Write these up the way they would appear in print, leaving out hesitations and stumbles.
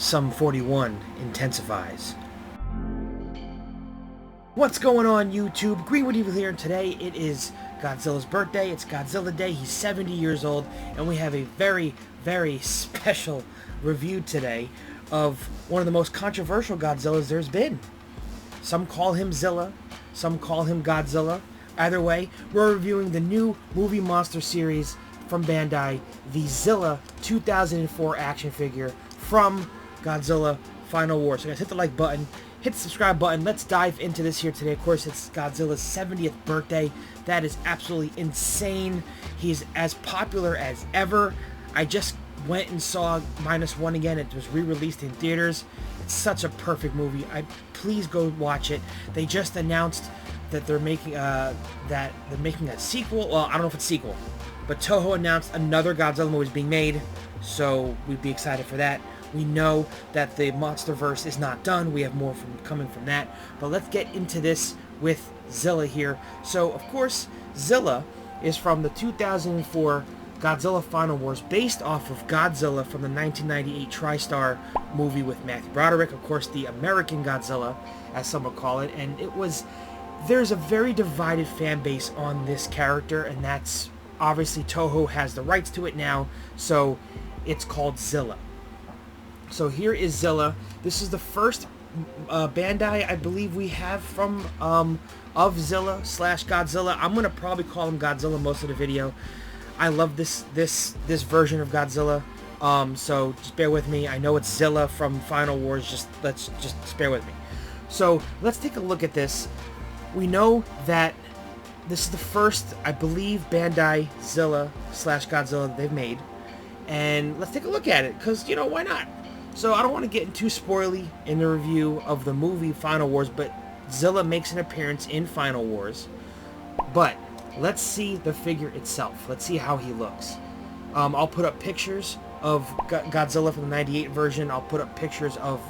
Sum 41 intensifies. What's going on, YouTube? Greenwood Evil here, and today it is Godzilla's birthday. It's Godzilla Day. He's 70 years old, and we have a very, very special review today of one of the most controversial Godzillas there's been. Some call him Zilla, some call him Godzilla. Either way, we're reviewing the new movie monster series from Bandai, the Zilla 2004 action figure from Godzilla Final War. So guys, hit the like button, hit the subscribe button. Let's dive into this here today. Of course, it's Godzilla's 70th birthday. That is absolutely insane. He's as popular as ever. I just went and saw -1 again. It was re-released in theaters. It's such a perfect movie. Please go watch it. They just announced that they're making a sequel. Well, I don't know if it's a sequel, but Toho announced another Godzilla movie is being made, so we'd be excited for that. We know that the MonsterVerse is not done. We have more coming from that. But let's get into this with Zilla here. So, of course, Zilla is from the 2004 Godzilla Final Wars, based off of Godzilla from the 1998 TriStar movie with Matthew Broderick. Of course, the American Godzilla, as some would call it. And there's a very divided fan base on this character, and that's obviously Toho has the rights to it now, so it's called Zilla. So here is Zilla. This is the first Bandai, I believe, we have from of Zilla / Godzilla. I'm gonna probably call him Godzilla most of the video. I love this version of Godzilla. So just bear with me. I know it's Zilla from Final Wars. Just bear with me. So let's take a look at this. We know that this is the first, I believe, Bandai Zilla / Godzilla they've made. And let's take a look at it, because, you know, why not? So I don't want to get too spoily in the review of the movie Final Wars, but Zilla makes an appearance in Final Wars. But let's see the figure itself. Let's see how he looks. I'll put up pictures of Godzilla from the 98 version. I'll put up pictures of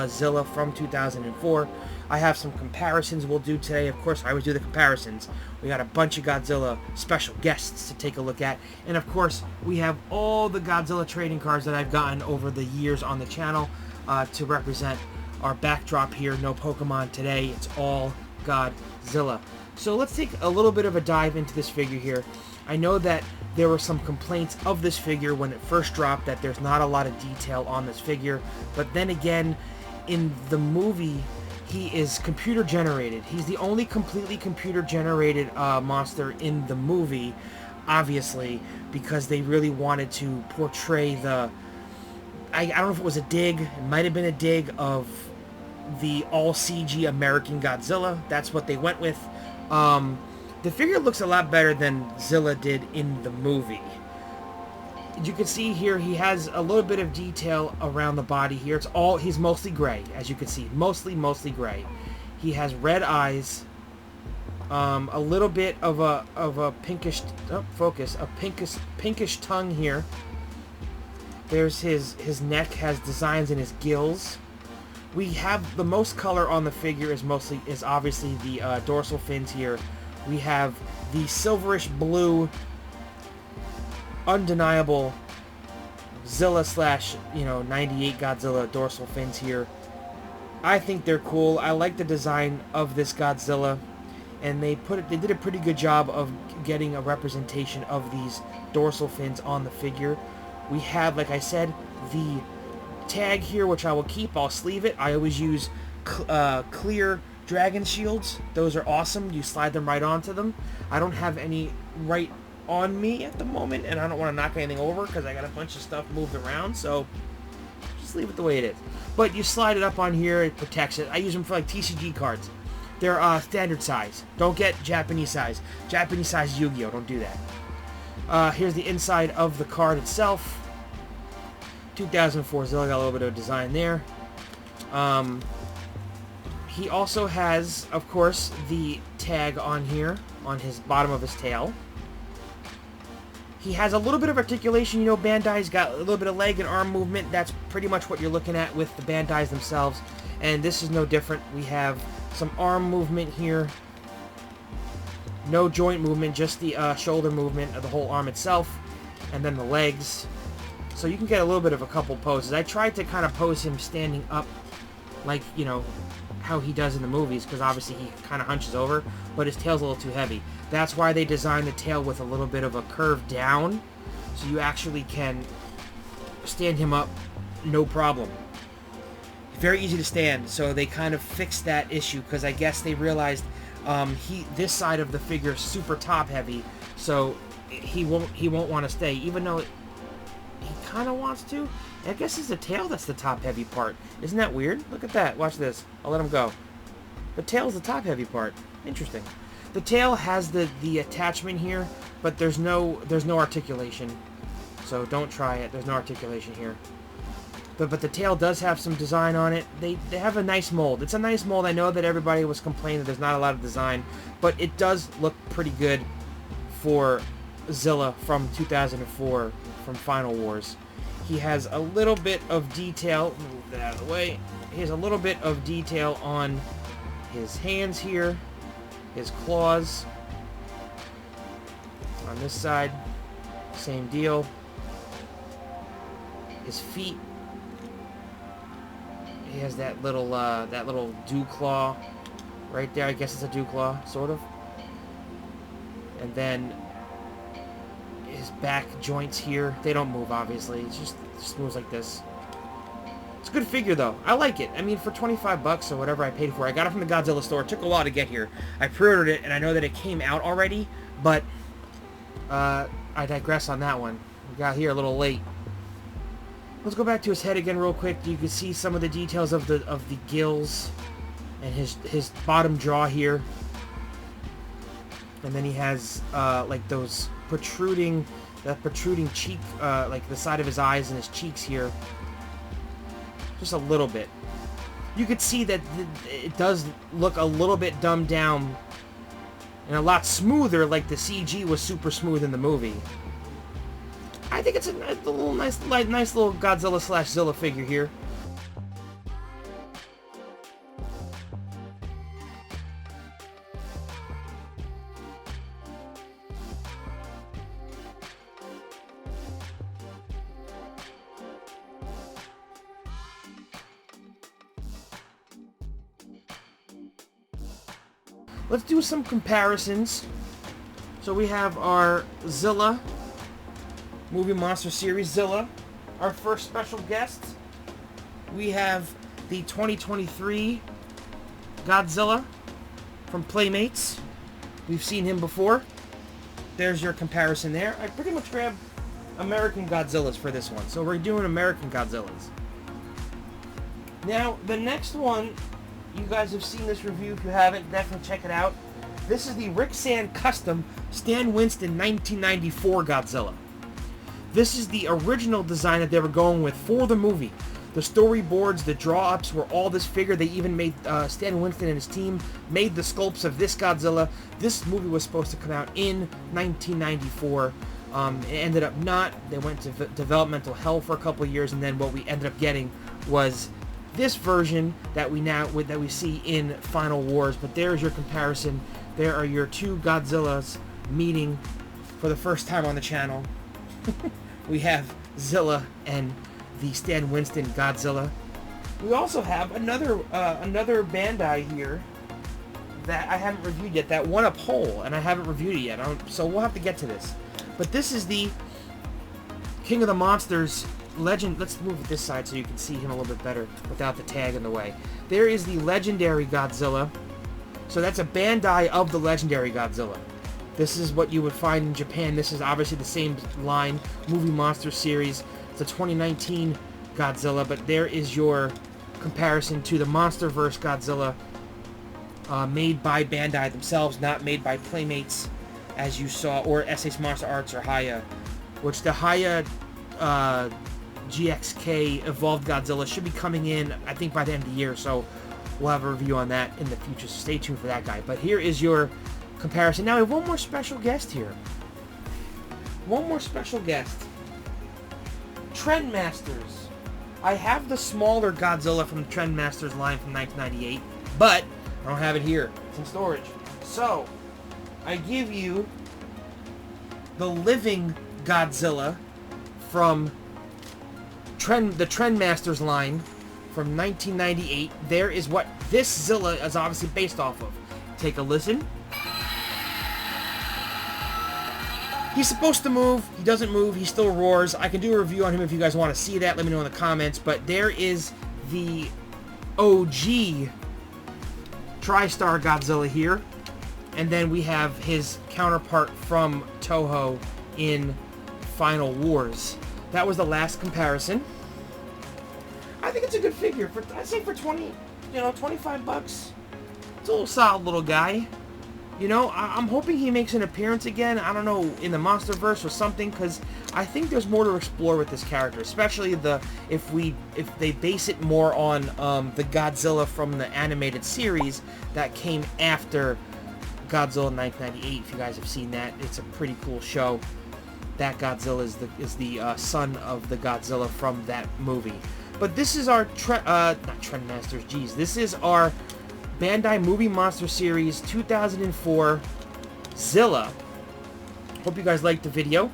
Zilla from 2004. I have some comparisons we'll do today. Of course, I always do the comparisons. We got a bunch of Godzilla special guests to take a look at. And of course, we have all the Godzilla trading cards that I've gotten over the years on the channel to represent our backdrop here. No Pokemon today. It's all Godzilla. So let's take a little bit of a dive into this figure here. I know that there were some complaints of this figure when it first dropped, that there's not a lot of detail on this figure. But then again, in the movie, he is computer generated. He's the only completely computer generated monster in the movie, obviously, because they really wanted to portray the... I don't know if it was a dig. It might have been a dig of the all-CG American Godzilla. That's what they went with. The figure looks a lot better than Zilla did in the movie. You can see here he has a little bit of detail around the body here. He's mostly gray, as you can see. Mostly gray. He has red eyes, a little bit of a pinkish, pinkish tongue here. There's his neck has designs in his gills. We have the most color on the figure is obviously the dorsal fins here. We have the silverish blue, undeniable Zilla / 98 Godzilla dorsal fins here. I think they're cool. I like the design of this Godzilla, and they did a pretty good job of getting a representation of these dorsal fins on the figure. We have, like I said, the tag here, which I will keep. I'll sleeve it. I always use clear dragon shields. Those are awesome. You slide them right onto them. I don't have any right on me at the moment, and I don't want to knock anything over because I got a bunch of stuff moved around, so just leave it the way it is. But you slide it up on here, it protects it. I use them for like TCG cards. They're standard size. Don't get Japanese size. Japanese size Yu-Gi-Oh! Don't do that. Here's the inside of the card itself. 2004 Zilla, got a little bit of design there. He also has, of course, the tag on here, on his bottom of his tail. He has a little bit of articulation. You know, Bandai's got a little bit of leg and arm movement. That's pretty much what you're looking at with the Bandais themselves. And this is no different. We have some arm movement here. No joint movement, just the shoulder movement of the whole arm itself. And then the legs. So you can get a little bit of a couple poses. I tried to kind of pose him standing up, like, you know, how he does in the movies, because obviously he kind of hunches over, but his tail's a little too heavy. That's why they designed the tail with a little bit of a curve down, so you actually can stand him up no problem. Very easy to stand, so they kind of fixed that issue, because I guess they realized this side of the figure is super top heavy, so he won't want to stay, even though he kind of wants to. I guess it's the tail that's the top heavy part. Isn't that weird? Look at that. Watch this. I'll let him go. The tail's the top heavy part. Interesting. The tail has the attachment here, but there's no articulation. So don't try it. There's no articulation here. But the tail does have some design on it. They have a nice mold. It's a nice mold. I know that everybody was complaining that there's not a lot of design, but it does look pretty good for Zilla from 2004 from Final Wars. He has a little bit of detail. Move that out of the way. He has a little bit of detail on his hands here, his claws. On this side, same deal. His feet. He has that little dew claw right there. I guess it's a dew claw, sort of. And then his back joints here, they don't move, obviously. It just moves like this. It's a good figure, though. I like it. I mean, for 25 bucks or whatever I paid for it. I got it from the Godzilla store. It took a while to get here. I pre-ordered it, and I know that it came out already, but I digress on that one. We got here a little late. Let's go back to his head again real quick. You can see some of the details of the gills and his bottom jaw here. And then he has like those protruding cheek, like the side of his eyes and his cheeks here. Just a little bit. You could see that it does look a little bit dumbed down and a lot smoother, like the CG was super smooth in the movie. I think it's a little nice little Godzilla / Zilla figure here. Let's do some comparisons. So we have our Zilla Movie Monster Series Zilla. Our first special guest. We have the 2023 Godzilla from Playmates. We've seen him before. There's your comparison there. I pretty much grabbed American Godzillas for this one. So we're doing American Godzillas. Now, the next one, you guys have seen this review. If you haven't, definitely check it out. This is the Rick Sand Custom Stan Winston 1994 Godzilla. This is the original design that they were going with for the movie. The storyboards, the draw-ups were all this figure. They even made, Stan Winston and his team made the sculpts of this Godzilla. This movie was supposed to come out in 1994. It ended up not. They went to developmental hell for a couple of years, and then what we ended up getting was this version that we see in Final Wars. But there's your comparison. There are your two Godzillas meeting for the first time on the channel. We have Zilla and the Stan Winston Godzilla. We also have another Bandai here that I haven't reviewed yet, that won a poll, and I haven't reviewed it yet. So we'll have to get to this. But this is the King of the Monsters Legend. Let's move it this side so you can see him a little bit better without the tag in the way. There is the Legendary Godzilla. So that's a Bandai of the Legendary Godzilla. This is what you would find in Japan. This is obviously the same line, Movie Monster Series. It's a 2019 Godzilla, but there is your comparison to the MonsterVerse Godzilla made by Bandai themselves, not made by Playmates, as you saw, or SH Monster Arts or Haya, which the Haya GXK Evolved Godzilla should be coming in, I think, by the end of the year, so we'll have a review on that in the future, so stay tuned for that guy. But here is your comparison. Now we have one more special guest here. One more special guest. Trendmasters. I have the smaller Godzilla from the Trendmasters line from 1998, but I don't have it here. It's in storage. So, I give you the living Godzilla from the Trendmasters line from 1998. There is what this Zilla is obviously based off of. Take a listen. He's supposed to move. He doesn't move. He still roars. I can do a review on him if you guys want to see that. Let me know in the comments. But there is the OG TriStar Godzilla here. And then we have his counterpart from Toho in Final Wars. That was the last comparison. I think it's a good figure. I'd say for 25 bucks. It's a little solid little guy. You know, I'm hoping he makes an appearance again. I don't know, in the MonsterVerse or something, because I think there's more to explore with this character, especially if they base it more on the Godzilla from the animated series that came after Godzilla 1998. If you guys have seen that, it's a pretty cool show. That Godzilla is the son of the Godzilla from that movie. But this is our not Trendmasters. Geez, this is our Bandai Movie Monster Series 2004 Zilla. Hope you guys liked the video.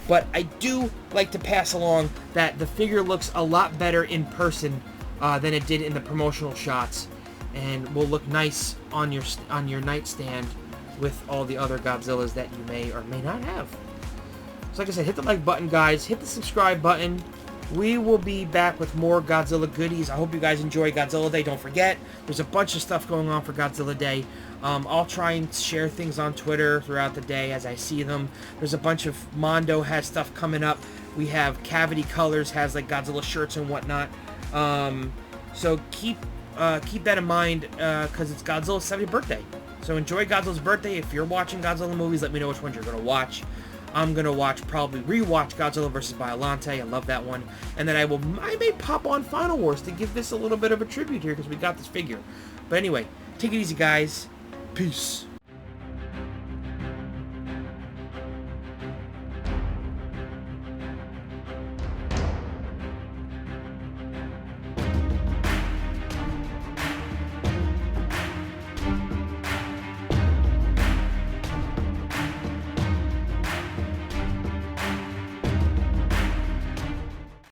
But I do like to pass along that the figure looks a lot better in person than it did in the promotional shots, and will look nice on your nightstand with all the other Godzillas that you may or may not have. So like I said, hit the like button, guys. Hit the subscribe button. We will be back with more Godzilla goodies. I hope you guys enjoy Godzilla Day. Don't forget, there's a bunch of stuff going on for Godzilla Day. I'll try and share things on Twitter throughout the day as I see them. There's a bunch of Mondo has stuff coming up. We have Cavity Colors has like Godzilla shirts and whatnot. So keep that in mind because it's Godzilla's 70th birthday. So enjoy Godzilla's birthday. If you're watching Godzilla movies, let me know which ones you're going to watch. I'm going to probably rewatch Godzilla vs. Biollante. I love that one. And then I may pop on Final Wars to give this a little bit of a tribute here because we got this figure. But anyway, take it easy, guys. Peace.